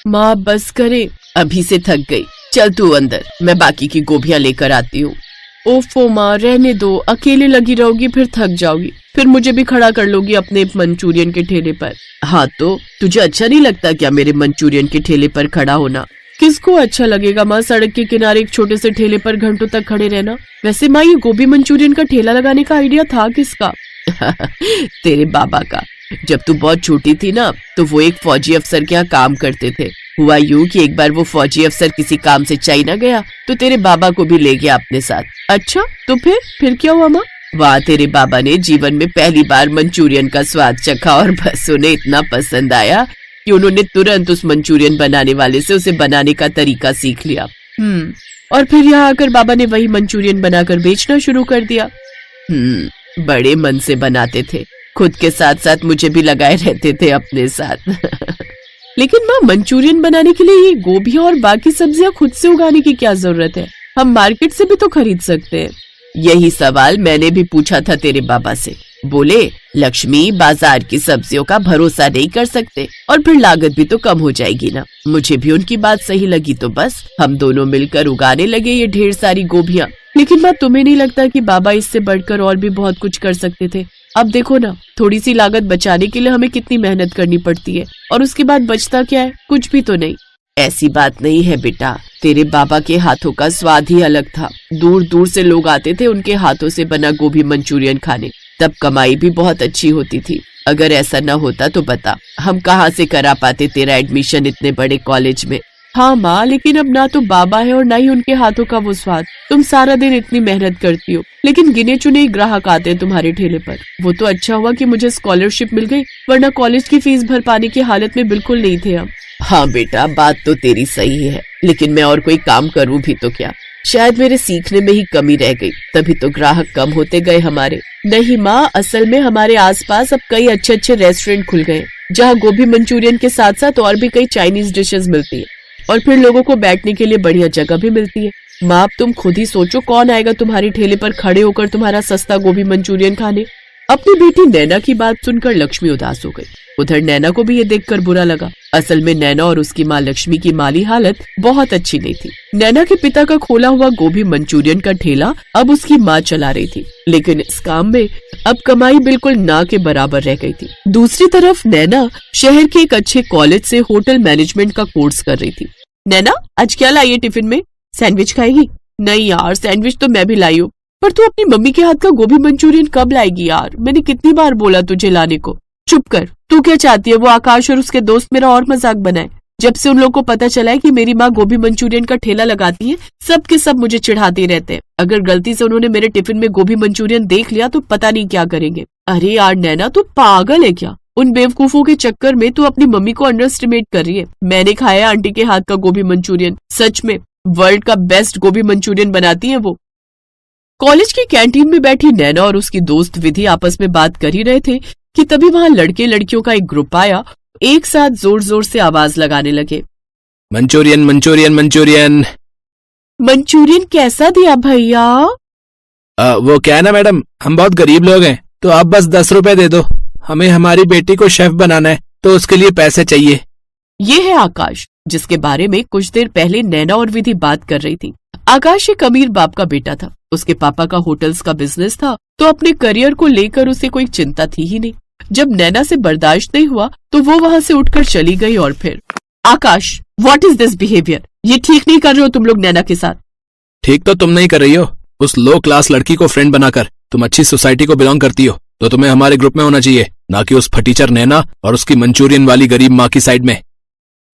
माँ बस करे, अभी से थक गई। चल तू अंदर, मैं बाकी की गोभियां लेकर आती हूँ। ओफो माँ, रहने दो, अकेले लगी रहोगी फिर थक जाओगी, फिर मुझे भी खड़ा कर लोगी अपने मंचूरियन के ठेले पर। हाँ तो तुझे अच्छा नहीं लगता क्या मेरे मंचूरियन के ठेले पर खड़ा होना? किसको अच्छा लगेगा माँ सड़क के किनारे एक छोटे से ठेले पर घंटों तक खड़े रहना। वैसे माँ, ये गोभी मंचूरियन का ठेला लगाने का आइडिया था किसका? तेरे बाबा का। जब तू बहुत छोटी थी ना, तो वो एक फौजी अफसर के यहाँ काम करते थे। हुआ यूं कि एक बार वो फौजी अफसर किसी काम से चाइना गया, तो तेरे बाबा को भी ले गया अपने साथ। अच्छा, तो फिर क्या हुआ माँ? वहाँ तेरे बाबा ने जीवन में पहली बार मंचूरियन का स्वाद चखा और बस उन्हें इतना पसंद आया कि उन्होंने तुरंत उस मंचूरियन बनाने वाले से उसे बनाने का तरीका सीख लिया। और फिर यहाँ आकर बाबा ने वही मंचूरियन बनाकर बेचना शुरू कर दिया। बड़े मन से बनाते थे, खुद के साथ साथ मुझे भी लगाए रहते थे अपने साथ। लेकिन माँ, मंचूरियन बनाने के लिए ये गोभी और बाकी सब्जियां खुद से उगाने की क्या जरूरत है? हम मार्केट से भी तो खरीद सकते हैं। यही सवाल मैंने भी पूछा था तेरे बाबा से। बोले, लक्ष्मी, बाजार की सब्जियों का भरोसा नहीं कर सकते और फिर लागत भी तो कम हो जाएगी ना। मुझे भी उनकी बात सही लगी, तो बस हम दोनों मिलकर उगाने लगे ये ढेर सारी गोभियां। लेकिन माँ, तुम्हें नहीं लगता कि बाबा इससे बढ़कर और भी बहुत कुछ कर सकते थे? अब देखो ना, थोड़ी सी लागत बचाने के लिए हमें कितनी मेहनत करनी पड़ती है, और उसके बाद बचता क्या है? कुछ भी तो नहीं। ऐसी बात नहीं है बेटा, तेरे बाबा के हाथों का स्वाद ही अलग था। दूर दूर से लोग आते थे उनके हाथों से बना गोभी मंचूरियन खाने। तब कमाई भी बहुत अच्छी होती थी। अगर ऐसा न होता तो बता, हम कहाँ से करा पाते तेरा एडमिशन इतने बड़े कॉलेज में? हाँ माँ, लेकिन अब ना तो बाबा है और ना ही उनके हाथों का वो स्वाद। तुम सारा दिन इतनी मेहनत करती हो, लेकिन गिने चुने ही ग्राहक आते हैं तुम्हारे ठेले पर। वो तो अच्छा हुआ कि मुझे स्कॉलरशिप मिल गई, वरना कॉलेज की फीस भर पाने की हालत में बिल्कुल नहीं थे हम। हाँ बेटा, बात तो तेरी सही है, लेकिन मैं और कोई काम करूँ भी तो क्या? शायद मेरे सीखने में ही कमी रह गई, तभी तो ग्राहक कम होते गए हमारे। नहीं माँ, असल में हमारे आसपास अब कई अच्छे अच्छे रेस्टोरेंट खुल गए, जहाँ गोभी मंचूरियन के साथ साथ और भी कई चाइनीज डिशेस मिलती है, और फिर लोगों को बैठने के लिए बढ़िया जगह भी मिलती है। माँ, अब तुम खुद ही सोचो, कौन आएगा तुम्हारे ठेले पर खड़े होकर तुम्हारा सस्ता गोभी मंचूरियन खाने? अपनी बेटी नैना की बात सुनकर लक्ष्मी उदास हो गई। उधर नैना को भी ये देखकर बुरा लगा। असल में नैना और उसकी माँ लक्ष्मी की माली हालत बहुत अच्छी नहीं थी। नैना के पिता का खोला हुआ गोभी मंचूरियन का ठेला अब उसकी माँ चला रही थी, लेकिन इस काम में अब कमाई बिल्कुल ना के बराबर रह गई थी। दूसरी तरफ नैना शहर के एक अच्छे कॉलेज से होटल मैनेजमेंट का कोर्स कर रही थी। नैना, आज क्या लाई है टिफिन में? सैंडविच खाएगी? नहीं यार, सैंडविच तो मैं भी लाई हूँ, पर तू अपनी मम्मी के हाथ का गोभी मंचूरियन कब लाएगी यार? मैंने कितनी बार बोला तुझे लाने को। चुप कर, तू क्या चाहती है वो आकाश और उसके दोस्त मेरा और मजाक बनाए? जब से उन लोगों को पता चला है कि मेरी माँ गोभी मंचूरियन का ठेला लगाती है, सब के सब मुझे चिढ़ाते रहते हैं। अगर गलती से उन्होंने मेरे टिफिन में गोभी मंचूरियन देख लिया तो पता नहीं क्या करेंगे। अरे यार नैना, तू पागल है क्या? उन बेवकूफों के चक्कर में तू अपनी मम्मी को अंडर एस्टिमेट कर रही है। मैंने खाया आंटी के हाथ का गोभी मंचूरियन, सच में वर्ल्ड का बेस्ट गोभी मंचूरियन बनाती है वो। कॉलेज की कैंटीन में बैठी नैना और उसकी दोस्त विधि आपस में बात कर ही रहे थे कि तभी वहाँ लड़के लड़कियों का एक ग्रुप आया। एक साथ जोर जोर से आवाज लगाने लगे, मंचूरियन मंचूरियन मंचूरियन। मंचूरियन कैसा दिया भैया? वो क्या है ना मैडम, हम बहुत गरीब लोग हैं, तो आप बस 10 रुपए दे दो। हमें हमारी बेटी को शेफ बनाना है, तो उसके लिए पैसे चाहिए। ये है आकाश, जिसके बारे में कुछ देर पहले नैना और विधि बात कर रही थी। आकाश एक अमीर बाप का बेटा था। उसके पापा का होटल्स का बिजनेस था, तो अपने करियर को लेकर उसे कोई चिंता थी ही नहीं। जब नैना से बर्दाश्त नहीं हुआ तो वो वहाँ से उठकर चली गई। और फिर आकाश, व्हाट इज दिस बिहेवियर? ये ठीक नहीं कर रहे हो तुम लोग नैना के साथ। ठीक तो तुम नहीं कर रही हो, उस लो क्लास लड़की को फ्रेंड बनाकर। तुम अच्छी सोसाइटी को बिलोंग करती हो, तो तुम्हें हमारे ग्रुप में होना चाहिए, ना कि उस फटीचर नैना और उसकी मंचूरियन वाली गरीब माँ की साइड में।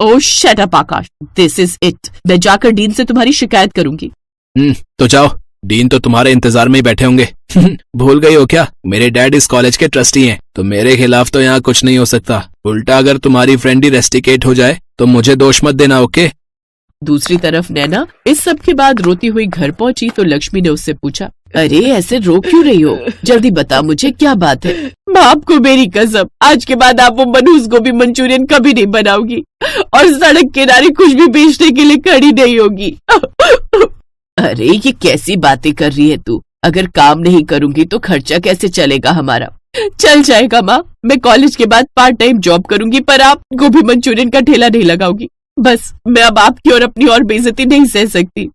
Oh shut up Akash, this is it. मैं जाकर डीन से तुम्हारी शिकायत करूंगी। तो जाओ, डीन तो तुम्हारे इंतजार में ही बैठे होंगे। भूल गई हो क्या, मेरे डैड इस कॉलेज के ट्रस्टी हैं, तो मेरे खिलाफ तो यहाँ कुछ नहीं हो सकता। उल्टा अगर तुम्हारी फ्रेंड ही रेस्टिकेट हो जाए तो मुझे दोष मत देना, ओके? दूसरी तरफ नैना इस सब के बाद रोती हुई घर पहुंची तो लक्ष्मी ने उससे पूछा, अरे ऐसे रो क्यों रही हो? जल्दी बता मुझे, क्या बात है? बाप को मेरी कसम, आज के बाद आप वो मनहूस गोभी मंचूरियन कभी नहीं बनाओगी और सड़क किनारे कुछ भी बेचने के लिए खड़ी नहीं होगी। अरे ये कैसी बातें कर रही है तू? अगर काम नहीं करूंगी तो खर्चा कैसे चलेगा हमारा? चल जाएगा माँ, मैं कॉलेज के बाद पार्ट टाइम जॉब करूंगी, पर आप गोभी मंचूरियन का ठेला नहीं लगाओगी। बस मैं अब आपकी और अपनी और बेइज्जती नहीं सह सकती।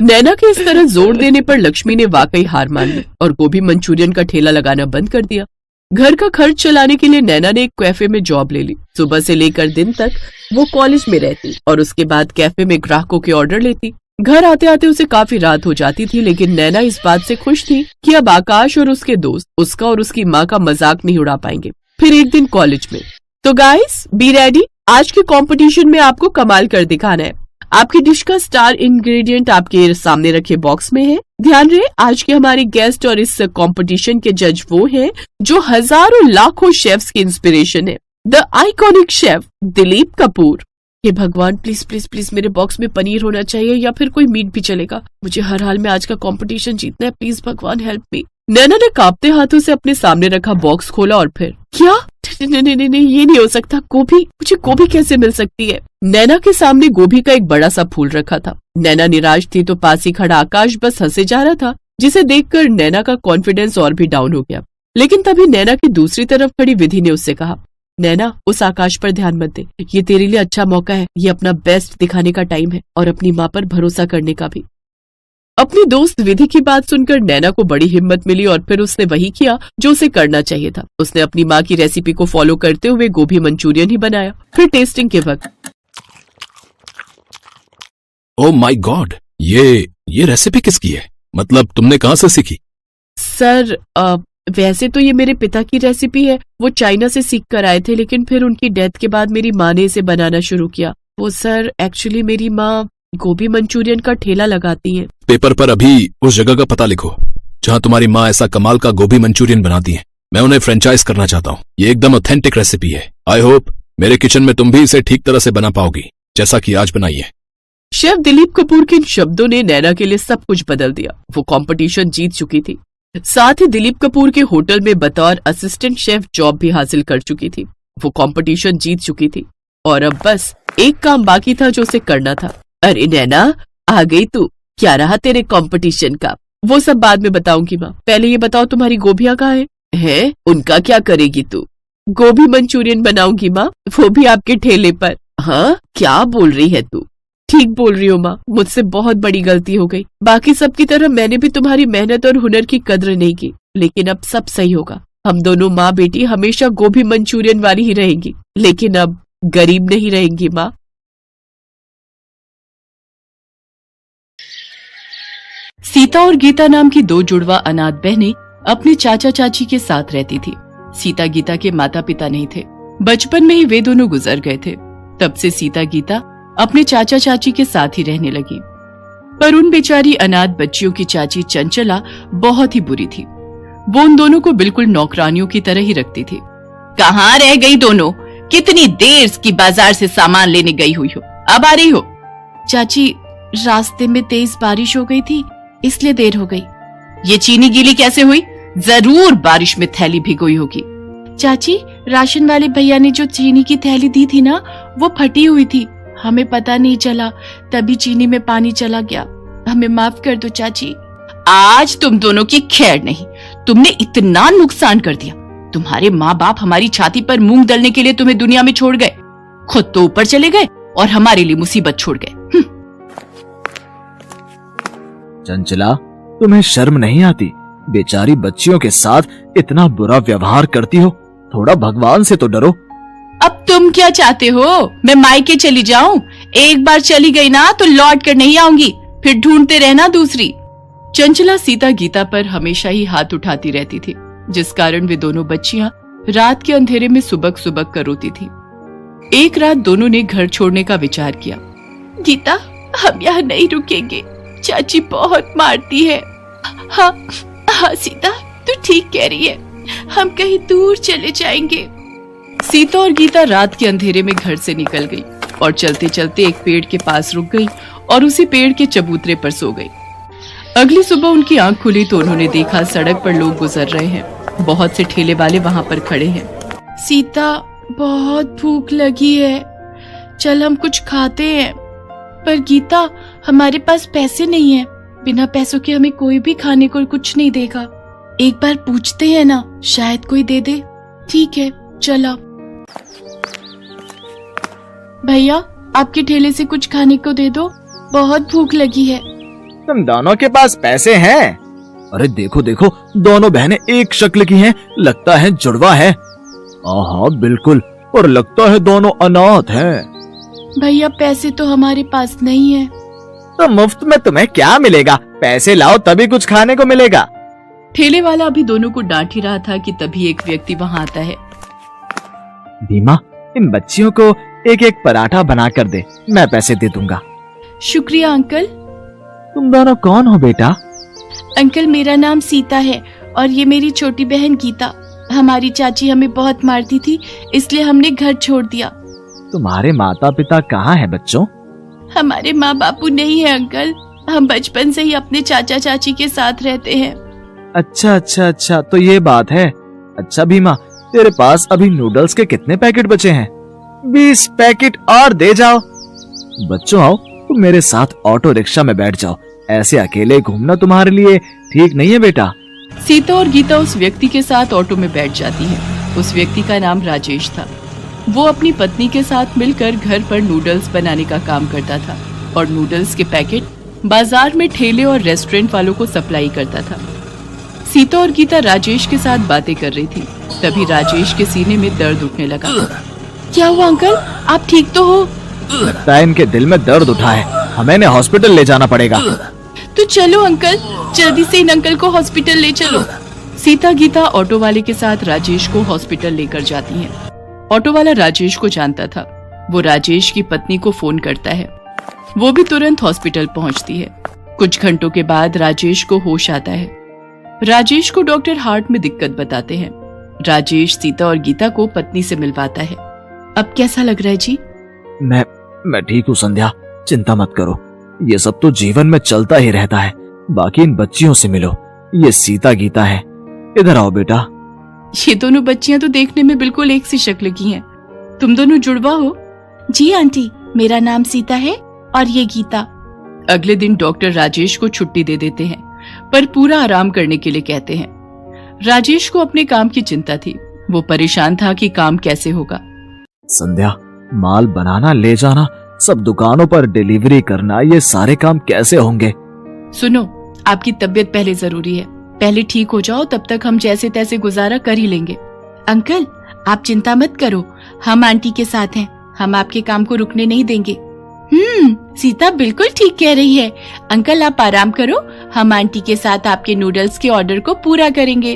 नैना के इस तरह जोर देने पर लक्ष्मी ने वाकई हार मान ली और गोभी मंचूरियन का ठेला लगाना बंद कर दिया। घर का खर्च चलाने के लिए नैना ने एक कैफे में जॉब ले ली। सुबह से लेकर दिन तक वो कॉलेज में रहती और उसके बाद कैफे में ग्राहकों के ऑर्डर लेती। घर आते आते उसे काफी रात हो जाती थी, लेकिन नैना इस बात से खुश थी कि अब आकाश और उसके दोस्त उसका और उसकी माँ का मजाक नहीं उड़ा पाएंगे। फिर एक दिन कॉलेज में, तो गाइस बी रेडी, आज के कंपटीशन में आपको कमाल कर दिखाना है। आपकी डिश का स्टार इंग्रेडिएंट आपके सामने रखे बॉक्स में है। ध्यान रहे, आज के हमारे गेस्ट और इस कंपटीशन के जज वो हैं जो हजारों लाखों शेफ्स की इंस्पिरेशन है, the iconic chef Dilip Kapoor. हे भगवान, प्लीज प्लीज प्लीज मेरे बॉक्स में पनीर होना चाहिए या फिर कोई मीट भी चलेगा। मुझे हर हाल में आज का कंपटीशन जीतना है, प्लीज भगवान हेल्प मी। नैना ने कांपते हाथों से अपने सामने रखा बॉक्स खोला और फिर क्या, नहीं, ये नहीं हो सकता। गोभी, मुझे गोभी कैसे मिल सकती है? नैना के सामने गोभी का एक बड़ा सा फूल रखा था। नैना निराश थी तो पास ही खड़ा आकाश बस हंसे जा रहा था, जिसे देखकर नैना का कॉन्फिडेंस और भी डाउन हो गया। लेकिन तभी नैना की दूसरी तरफ खड़ी विधि ने उससे कहा, नैना उस आकाश पर ध्यान मत दे, ये तेरे लिए अच्छा मौका है, ये अपना बेस्ट दिखाने का टाइम है और अपनी माँ पर भरोसा करने का भी। अपनी दोस्त विधि की बात सुनकर नैना को बड़ी हिम्मत मिली और फिर उसने वही किया जो उसे करना चाहिए था। उसने अपनी माँ की रेसिपी को फॉलो करते हुए गोभी मंचूरियन ही बनाया। फिर टेस्टिंग के वक्त, ओह माय गॉड, ये रेसिपी किसकी है? मतलब तुमने कहाँ से सीखी? सर वैसे तो ये मेरे पिता की रेसिपी है, वो चाइना से सीख कर आए थे, लेकिन फिर उनकी डेथ के बाद मेरी माँ ने इसे बनाना शुरू किया। वो सर एक्चुअली मेरी माँ गोभी मंचूरियन का ठेला लगाती हैं। पेपर पर अभी उस जगह का पता लिखो जहाँ तुम्हारी माँ ऐसा कमाल का गोभी मंचूरियन बनाती है। मैं उन्हें फ्रेंचाइज करना चाहता हूँ। ये एकदम ऑथेंटिक रेसिपी है। आई होप मेरे किचन में तुम भी इसे ठीक तरह से बना पाओगी जैसा कि आज बनाई है। शेफ दिलीप कपूर के इन शब्दों ने नैना के लिए सब कुछ बदल दिया। वो कंपटीशन जीत चुकी थी, साथ ही दिलीप कपूर के होटल में बतौर असिस्टेंट शेफ जॉब भी हासिल कर चुकी थी। वो कंपटीशन जीत चुकी थी और अब बस एक काम बाकी था जो उसे करना था। अरे नैना, आ गई तू, क्या रहा तेरे कंपटीशन का? वो सब बाद में बताऊंगी माँ, पहले ये बताओ तुम्हारी गोभियां कहाँ है? उनका क्या करेगी तू? गोभी मंचूरियन बनाऊंगी माँ, वो भी आपके ठेले पर। हाँ, क्या बोल रही है तू? ठीक बोल रही हो माँ, मुझसे बहुत बड़ी गलती हो गई। बाकी सबकी तरह मैंने भी तुम्हारी मेहनत और हुनर की कद्र नहीं की, लेकिन अब सब सही होगा। हम दोनों माँ बेटी हमेशा गोभी मंचूरियन वाली ही रहेंगी, लेकिन अब गरीब नहीं रहेंगी माँ। सीता और गीता नाम की दो जुड़वा अनाथ बहनें अपने चाचा चाची के साथ रहती थी। सीता गीता के माता पिता नहीं थे, बचपन में ही वे दोनों गुजर गए थे। तब से सीता गीता अपने चाचा चाची के साथ ही रहने लगी। पर उन बेचारी अनाथ बच्चियों की चाची चंचला बहुत ही बुरी थी। वो उन दोनों को बिल्कुल नौकरानियों की तरह ही रखती थी। कहाँ रह गई दोनों? कितनी देर की बाजार से सामान लेने गई हुई हो, अब आ रही हो? चाची, रास्ते में तेज बारिश हो गई थी, इसलिए देर हो गई। ये चीनी गीली कैसे हुई? जरूर बारिश में थैली भिगोई होगी। चाची, राशन वाले भैया ने जो चीनी की थैली दी थी ना, वो फटी हुई थी, हमें पता नहीं चला, तभी चीनी में पानी चला गया। हमें माफ कर दो चाची। आज तुम दोनों की खैर नहीं, तुमने इतना नुकसान कर दिया। तुम्हारे माँ बाप हमारी छाती पर मूंग दलने के लिए तुम्हें दुनिया में छोड़ गए, खुद तो ऊपर चले गए और हमारे लिए मुसीबत छोड़ गए। चंचला, तुम्हें शर्म नहीं आती? बेचारी बच्चियों के साथ इतना बुरा व्यवहार करती हो, थोड़ा भगवान से तो डरो। अब तुम क्या चाहते हो? मैं मायके चली जाऊं? एक बार चली गई ना तो लौट कर नहीं आऊंगी, फिर ढूंढते रहना दूसरी। चंचला सीता गीता पर हमेशा ही हाथ उठाती रहती थी, जिस कारण वे दोनों बच्चियां रात के अंधेरे में सुबक सुबक कर रोती थी। एक रात दोनों ने घर छोड़ने का विचार किया। गीता, हम यहाँ नहीं रुकेंगे, चाची बहुत मारती है। हाँ सीता, तू ठीक कह रही है, हम कहीं दूर चले जाएंगे। सीता और गीता रात के अंधेरे में घर से निकल गई और चलते चलते एक पेड़ के पास रुक गई और उसी पेड़ के चबूतरे पर सो गई। अगली सुबह उनकी आंख खुली तो उन्होंने देखा सड़क पर लोग गुजर रहे हैं। बहुत से ठेले वाले वहां पर खड़े हैं। सीता, बहुत भूख लगी है, चल हम कुछ खाते हैं। पर गीता, हमारे पास पैसे नहीं है, बिना पैसों के हमें कोई भी खाने को कुछ नहीं देगा। एक बार पूछते हैं ना, शायद कोई दे दे। ठीक है, चला। भैया, आपके ठेले से कुछ खाने को दे दो, बहुत भूख लगी है। तुम दोनों के पास पैसे हैं? अरे देखो देखो, दोनों बहनें एक शक्ल की हैं, लगता है जुड़वा है। हाँ बिल्कुल, और लगता है दोनों अनाथ हैं। भैया पैसे तो हमारे पास नहीं है। तो मुफ्त में तुम्हें क्या मिलेगा? पैसे लाओ तभी कुछ खाने को मिलेगा। ठेले वाला अभी दोनों को डांट ही रहा था कि तभी एक व्यक्ति वहाँ आता है। भीमा, इन बच्चियों को एक एक पराठा बना कर दे, मैं पैसे दे दूंगा। शुक्रिया अंकल। तुम दोनों कौन हो बेटा? अंकल मेरा नाम सीता है और ये मेरी छोटी बहन गीता। हमारी चाची हमें बहुत मारती थी, इसलिए हमने घर छोड़ दिया। तुम्हारे माता पिता कहाँ हैं बच्चों? हमारे माँ बापू नहीं है अंकल, हम बचपन से ही अपने चाचा चाची के साथ रहते हैं। अच्छा अच्छा अच्छा, तो ये बात है। अच्छा भीमा, तेरे पास अभी नूडल्स के कितने पैकेट बचे हैं? 20 पैकेट और दे जाओ। बच्चों आओ, तुम मेरे साथ ऑटो रिक्शा में बैठ जाओ। ऐसे अकेले घूमना तुम्हारे लिए ठीक नहीं है बेटा। सीता और गीता उस व्यक्ति के साथ ऑटो में बैठ जाती हैं। उस व्यक्ति का नाम राजेश था। वो अपनी पत्नी के साथ मिलकर घर पर नूडल्स बनाने का काम करता था और नूडल्स के पैकेट बाजार में ठेले और रेस्टोरेंट वालों को सप्लाई करता था। सीता और गीता राजेश के साथ बातें कर रही थी, तभी राजेश के सीने में दर्द उठने लगा। क्या हुआ अंकल, आप ठीक तो हो? लगता है इनके दिल में दर्द उठा है, हमें इन्हें हॉस्पिटल ले जाना पड़ेगा। तो चलो अंकल, जल्दी से इन अंकल को हॉस्पिटल ले चलो। सीता गीता ऑटो वाले के साथ राजेश को हॉस्पिटल लेकर जाती हैं। ऑटो वाला राजेश को जानता था। वो राजेश की पत्नी को फोन करता है। वो भी तुरंत हॉस्पिटल पहुंचती है। कुछ घंटों के बाद राजेश को होश आता है। राजेश को डॉक्टर हार्ट में दिक्कत बताते हैं। राजेश सीता और गीता को पत्नी से मिलवाता है। अब कैसा लग रहा है जी? मैं ठीक हूँ संध्या, चिंता मत करो। ये सब तो जीवन में चलता ही रहता है। बाकी इन बच्चियों से मिलो, ये सीता गीता है। इधर आओ बेटा। ये दोनों बच्चियां तो देखने में बिल्कुल एक सी शक्ल की हैं। तुम दोनों जुड़वा हो? जी आंटी, मेरा नाम सीता है और ये गीता। अगले दिन डॉक्टर राजेश को छुट्टी दे देते हैं, पर पूरा आराम करने के लिए कहते हैं। राजेश को अपने काम की चिंता थी। वो परेशान था कि काम कैसे होगा। संध्या, माल बनाना, ले जाना, सब दुकानों पर डिलीवरी करना, ये सारे काम कैसे होंगे? सुनो, आपकी तबीयत पहले जरूरी है। पहले ठीक हो जाओ, तब तक हम जैसे तैसे गुजारा कर ही लेंगे। अंकल आप चिंता मत करो, हम आंटी के साथ हैं, हम आपके काम को रुकने नहीं देंगे। सीता बिल्कुल ठीक कह रही है। अंकल आप आराम करो, हम आंटी के साथ आपके नूडल्स के ऑर्डर को पूरा करेंगे।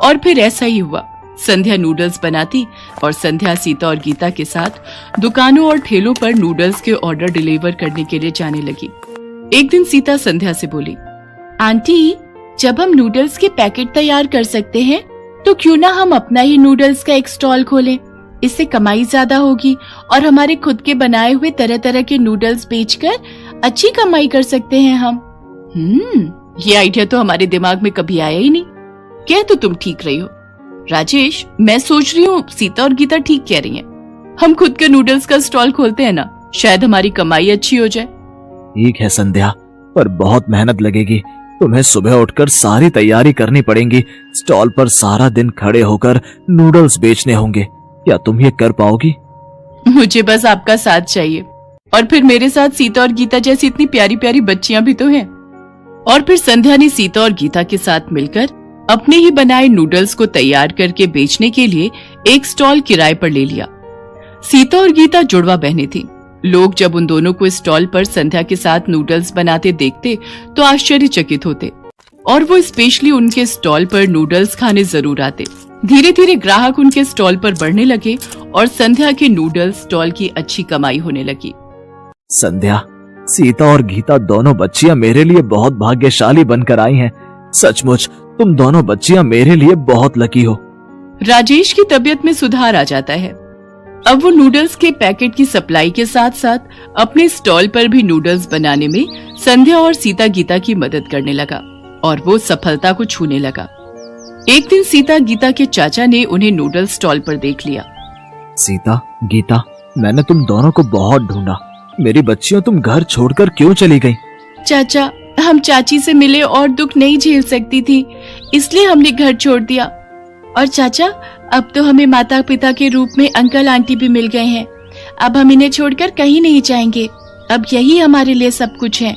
और फिर ऐसा ही हुआ। संध्या नूडल्स बनाती और संध्या सीता और गीता के साथ दुकानों और ठेलों पर नूडल्स के ऑर्डर डिलीवर करने के लिए जाने लगी। एक दिन सीता संध्या से बोली, आंटी जब हम नूडल्स के पैकेट तैयार कर सकते हैं तो क्यों ना हम अपना ही नूडल्स का एक स्टॉल खोलें। इससे कमाई ज्यादा होगी और हमारे खुद के बनाए हुए तरह तरह के नूडल्स बेचकर अच्छी कमाई कर सकते हैं हम। ये आइडिया तो हमारे दिमाग में कभी आया ही नहीं। कह तो तुम ठीक रही हो राजेश, मैं सोच रही हूँ सीता और गीता ठीक कह रही हैं। हम खुद के नूडल्स का स्टॉल खोलते हैं ना, शायद हमारी कमाई अच्छी हो जाए। ठीक है संध्या, पर बहुत मेहनत लगेगी। तुम्हें सुबह उठकर सारी तैयारी करनी पड़ेगी। स्टॉल पर सारा दिन खड़े होकर नूडल्स बेचने होंगे। क्या तुम ये कर पाओगी? मुझे बस आपका साथ चाहिए, और फिर मेरे साथ सीता और गीता जैसी इतनी प्यारी प्यारी बच्चियां भी तो हैं। और फिर संध्या ने सीता और गीता के साथ मिलकर अपने ही बनाए नूडल्स को तैयार करके बेचने के लिए एक स्टॉल किराए पर ले लिया। सीता और गीता जुड़वा बहनें थीं। लोग जब उन दोनों को स्टॉल पर संध्या के साथ नूडल्स बनाते देखते तो आश्चर्यचकित होते और वो स्पेशली उनके स्टॉल पर नूडल्स खाने जरूर आते। धीरे धीरे ग्राहक उनके स्टॉल पर बढ़ने लगे और संध्या के नूडल्स स्टॉल की अच्छी कमाई होने लगी। संध्या, सीता और गीता दोनों बच्चियां मेरे लिए बहुत भाग्यशाली बनकर आई हैं। सचमुच तुम दोनों बच्चियां मेरे लिए बहुत लकी हो। राजेश की तबीयत में सुधार आ जाता है। अब वो नूडल्स के पैकेट की सप्लाई के साथ साथ अपने स्टॉल पर भी नूडल्स बनाने में संध्या और सीता गीता की मदद करने लगा और वो सफलता को छूने लगा। एक दिन सीता गीता के चाचा ने उन्हें नूडल्स स्टॉल पर देख लिया। सीता, गीता, मैंने तुम दोनों को बहुत ढूंढा। मेरी बच्चियों, तुम घर छोड़कर क्यों चली गई? चाचा, हम चाची से मिले और दुख नहीं झेल सकती थी, इसलिए हमने घर छोड़ दिया। और चाचा, अब तो हमें माता पिता के रूप में अंकल आंटी भी मिल गए हैं। अब हम इन्हें छोड़कर कहीं नहीं जाएंगे। अब यही हमारे लिए सब कुछ है।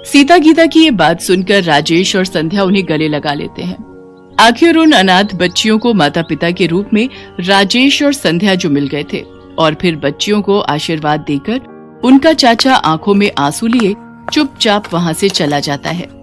सीता गीता की ये बात सुनकर राजेश और संध्या उन्हें गले लगा लेते हैं। आखिर उन अनाथ बच्चियों को माता पिता के रूप में राजेश और संध्या जो मिल गए थे, और फिर बच्चियों को आशीर्वाद देकर उनका चाचा आंखों में आंसू लिए चुपचाप वहां से चला जाता है।